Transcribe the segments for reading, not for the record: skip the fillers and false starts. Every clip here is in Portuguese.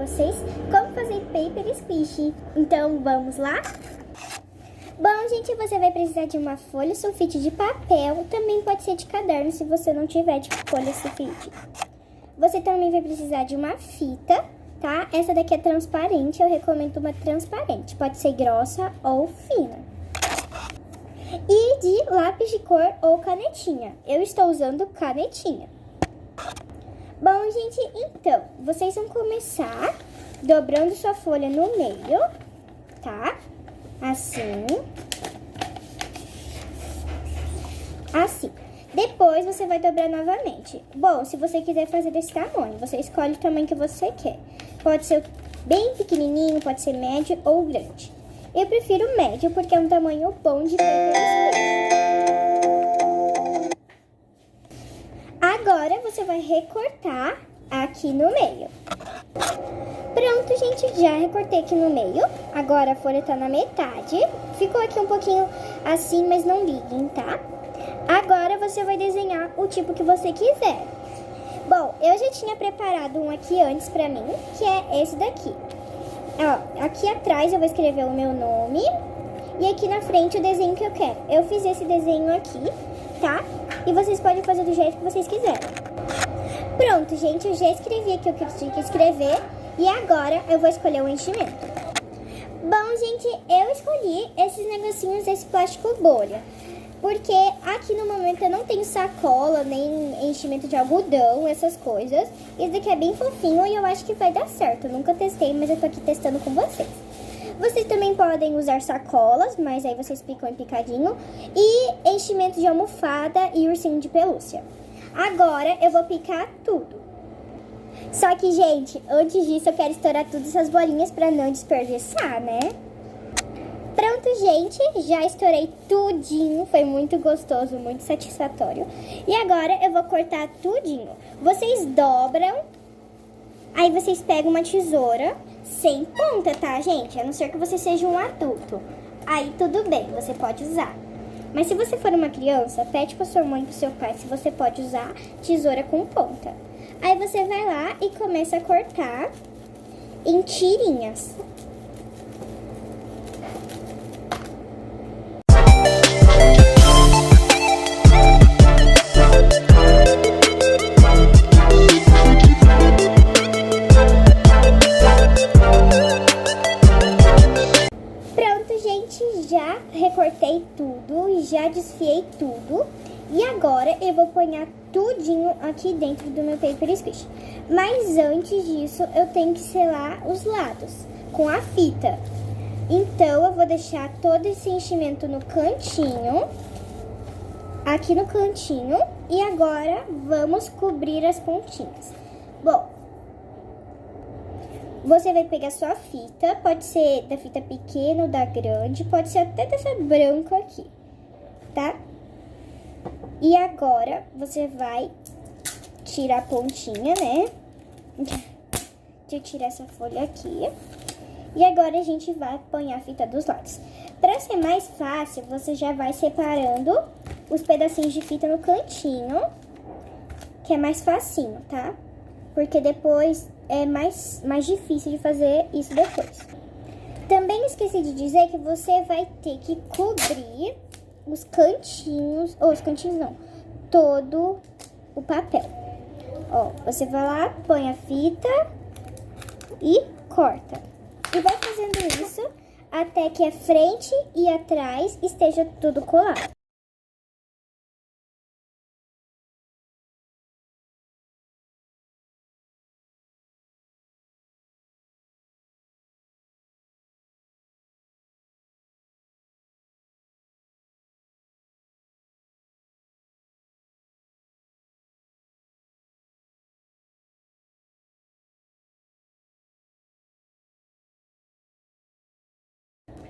vocês como fazer paper squish. Então, vamos lá? Bom, gente, você vai precisar de uma folha sulfite de papel, também pode ser de caderno se você não tiver de folha sulfite. Você também vai precisar de uma fita, tá? Essa daqui é transparente, eu recomendo uma transparente, pode ser grossa ou fina. E de lápis de cor ou canetinha, eu estou usando canetinha. Bom, gente, então, vocês vão começar dobrando sua folha no meio, tá? Assim. Assim. Depois, você vai dobrar novamente. Bom, se você quiser fazer desse tamanho, você escolhe o tamanho que você quer. Pode ser bem pequenininho, pode ser médio ou grande. Eu prefiro médio, porque é um tamanho bom de paper squish. Agora, você vai recortar aqui no meio. Pronto, gente, já recortei aqui no meio. Agora a folha tá na metade. Ficou aqui um pouquinho assim, mas não liguem, tá? Agora você vai desenhar o tipo que você quiser. Bom, eu já tinha preparado um aqui antes pra mim, que é esse daqui. Ó, aqui atrás eu vou escrever o meu nome e aqui na frente o desenho que eu quero. Eu fiz esse desenho aqui, tá? E vocês podem fazer do jeito que vocês quiserem. Pronto, gente, eu já escrevi aqui o que eu tinha que escrever e agora eu vou escolher o enchimento. Bom, gente, eu escolhi esses negocinhos desse plástico bolha, porque aqui no momento eu não tenho sacola, nem enchimento de algodão, essas coisas. Esse daqui é bem fofinho e eu acho que vai dar certo. Eu nunca testei, mas eu tô aqui testando com vocês. Vocês também podem usar sacolas, mas aí vocês picam em picadinho. E enchimento de almofada e ursinho de pelúcia. Agora eu vou picar tudo. Só que, gente, antes disso eu quero estourar todas essas bolinhas pra não desperdiçar, né? Pronto, gente, já estourei tudinho, foi muito gostoso, muito satisfatório. E agora eu vou cortar tudinho. Vocês dobram, aí vocês pegam uma tesoura sem ponta, tá, gente? A não ser que você seja um adulto. Aí tudo bem, você pode usar. Mas se você for uma criança, pede pra sua mãe e pro seu pai se você pode usar tesoura com ponta. Aí você vai lá e começa a cortar em tirinhas. Já recortei tudo, já desfiei tudo e agora eu vou ponhar tudinho aqui dentro do meu paper squish. Mas antes disso eu tenho que selar os lados com a fita. Então eu vou deixar todo esse enchimento no cantinho, aqui no cantinho, e agora vamos cobrir as pontinhas. Bom, você vai pegar sua fita, pode ser da fita pequena ou da grande, pode ser até dessa branca aqui, tá? E agora você vai tirar a pontinha, né? Deixa eu tirar essa folha aqui. E agora a gente vai apanhar a fita dos lados. Pra ser mais fácil, você já vai separando os pedacinhos de fita no cantinho, que é mais facinho, tá? Porque depois é mais difícil de fazer isso depois. Também esqueci de dizer que você vai ter que cobrir os cantinhos, ou os cantinhos não, todo o papel. Ó, você vai lá, põe a fita e corta. E vai fazendo isso até que a frente e atrás esteja tudo colado.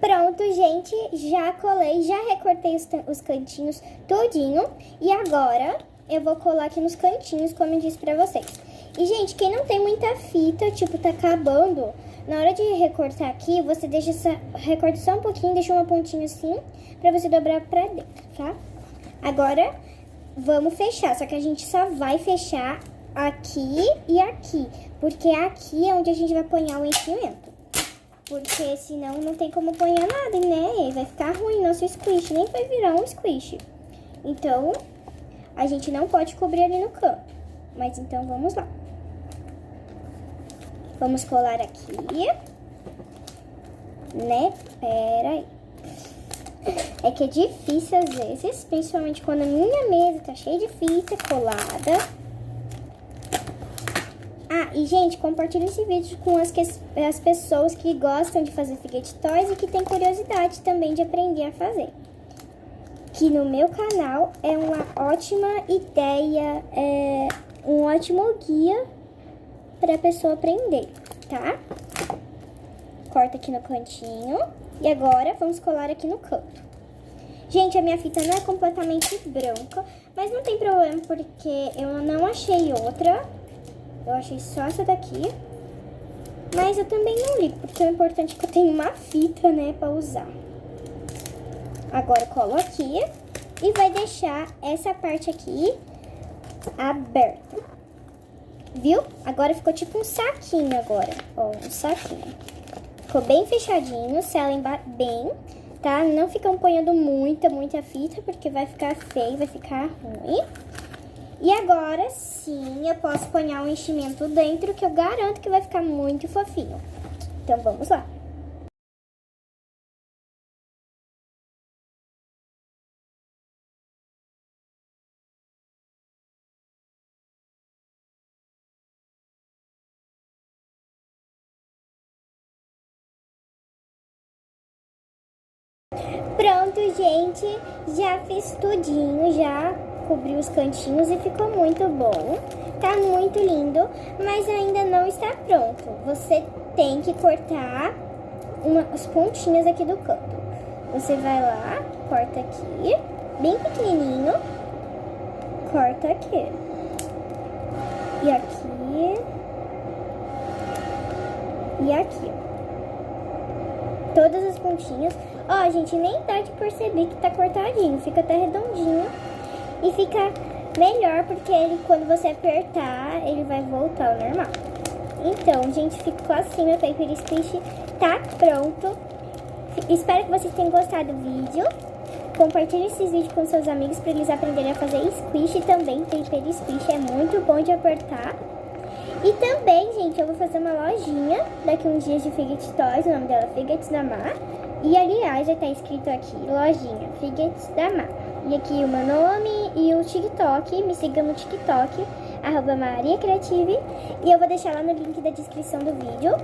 Pronto, gente, já colei, já recortei os cantinhos todinho. E agora eu vou colar aqui nos cantinhos, como eu disse pra vocês. E, gente, quem não tem muita fita, tipo, tá acabando, na hora de recortar aqui, você deixa recorta só um pouquinho, deixa uma pontinha assim, pra você dobrar pra dentro, tá? Agora, vamos fechar, só que a gente só vai fechar aqui e aqui, Porque aqui é onde a gente vai ponhar o enchimento. Porque senão não tem como ponhar nada, né? Vai ficar ruim nosso squish, nem vai virar um squish. Então, a gente não pode cobrir ali no canto. Mas então, vamos lá. Vamos colar aqui. Né? Pera aí. É que é difícil às vezes, principalmente quando a minha mesa tá cheia de fita colada. Ah, e gente, compartilhe esse vídeo com as pessoas que gostam de fazer Fidget Toys e que tem curiosidade também de aprender a fazer. Que no meu canal é uma ótima ideia, um ótimo guia para a pessoa aprender, tá? Corta aqui no cantinho e agora vamos colar aqui no canto. Gente, a minha fita não é completamente branca, mas não tem problema porque eu não achei outra. Eu achei só essa daqui. Mas eu também não ligo, porque o importante é que eu tenho uma fita, né, pra usar. Agora eu colo aqui e vai deixar essa parte aqui aberta. Viu? Agora ficou tipo um saquinho agora. Ó, um saquinho. Ficou bem fechadinho, selem bem, tá? Não ficam ponhando muita fita, porque vai ficar feio, vai ficar ruim. E agora sim eu posso pôr um enchimento dentro, que eu garanto que vai ficar muito fofinho. Então vamos lá. Pronto, gente, já fiz tudinho, já cobri os cantinhos e ficou muito bom. Tá muito lindo, mas ainda não está pronto. Você tem que cortar as pontinhas aqui do canto. Você vai lá, corta aqui, bem pequenininho, corta aqui. E aqui. E aqui, ó. Todas as pontinhas. Ó, gente, nem dá de perceber que tá cortadinho. Fica até redondinho. E fica melhor porque ele, quando você apertar, ele vai voltar ao normal. Então, gente, ficou assim. Meu Paper Squish tá pronto. Espero que vocês tenham gostado do vídeo. Compartilhe esses vídeos com seus amigos para eles aprenderem a fazer squish também. Paper Squish é muito bom de apertar. E também, gente, eu vou fazer uma lojinha daqui uns dias de Fidget Toys. O nome dela é Fidgets da Mar. E, aliás, já tá escrito aqui, lojinha Fidgets da Mar. E aqui o meu nome e o TikTok. Me siga no TikTok, @mariacreative. E eu vou deixar lá no link da descrição do vídeo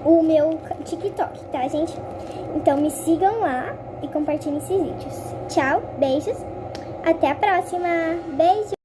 o meu TikTok, tá, gente? Então me sigam lá e compartilhem esses vídeos. Tchau, beijos, até a próxima. Beijo!